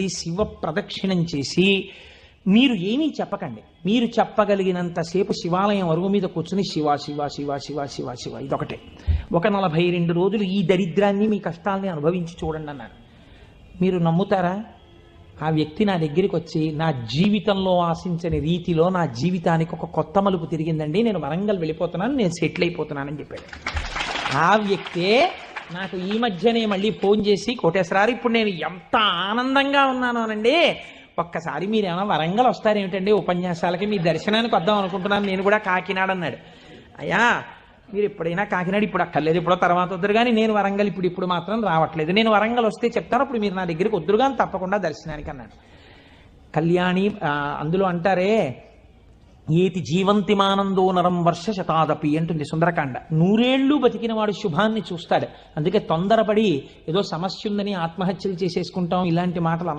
వెళ్ళి శివ ప్రదక్షిణం చేసి మీరు ఏమీ చెప్పకండి. మీరు చెప్పగలిగినంతసేపు శివాలయం అరుగు మీద కూర్చుని శివ శివ శివ శివ శివ శివ ఇదొకటే. ఒక 42 రోజులు ఈ దరిద్రాన్ని మీ కష్టాలని అనుభవించి చూడండి అన్నారు. మీరు నమ్ముతారా? ఆ వ్యక్తి నా దగ్గరికి వచ్చి నా జీవితంలో ఆశించని రీతిలో నా జీవితానికి ఒక కొత్త మలుపు తిరిగిందండి, నేను వరంగల్ వెళ్ళిపోతున్నాను, నేను సెటిల్ అయిపోతున్నానని చెప్పాడు. ఆ వ్యక్తే నాకు ఈ మధ్యనే మళ్ళీ ఫోన్ చేసి, కోటేశ్వరారు ఇప్పుడు నేను ఎంత ఆనందంగా ఉన్నాను అనండి, ఒక్కసారి మీరు ఏమైనా వరంగల్ వస్తారేమిటండి ఉపన్యాసాలకి, మీ దర్శనానికి వద్దాం అనుకుంటున్నాను, నేను కూడా కాకినాడ అన్నాడు. అయ్యా మీరు ఎప్పుడైనా కాకినాడ ఇప్పుడు అక్కర్లేదు, ఎప్పుడో తర్వాత వద్దురు కానీ నేను వరంగల్ ఇప్పుడు మాత్రం రావట్లేదు, నేను వరంగల్ వస్తే చెప్తాను, అప్పుడు మీరు నా దగ్గరికి వద్దురు కానీ తప్పకుండా దర్శనానికి అన్నాడు. కళ్యాణి అందులో అంటారే ఏతి జీవంతిమానందో నరం వర్ష శతాదపి అంటుంది సుందరకాండ. 100 ఏళ్ళు బతికిన వాడు శుభాన్ని చూస్తాడు. అందుకే తొందరపడి ఏదో సమస్య ఉందని ఆత్మహత్యలు చేసేసుకుంటాం ఇలాంటి మాటలు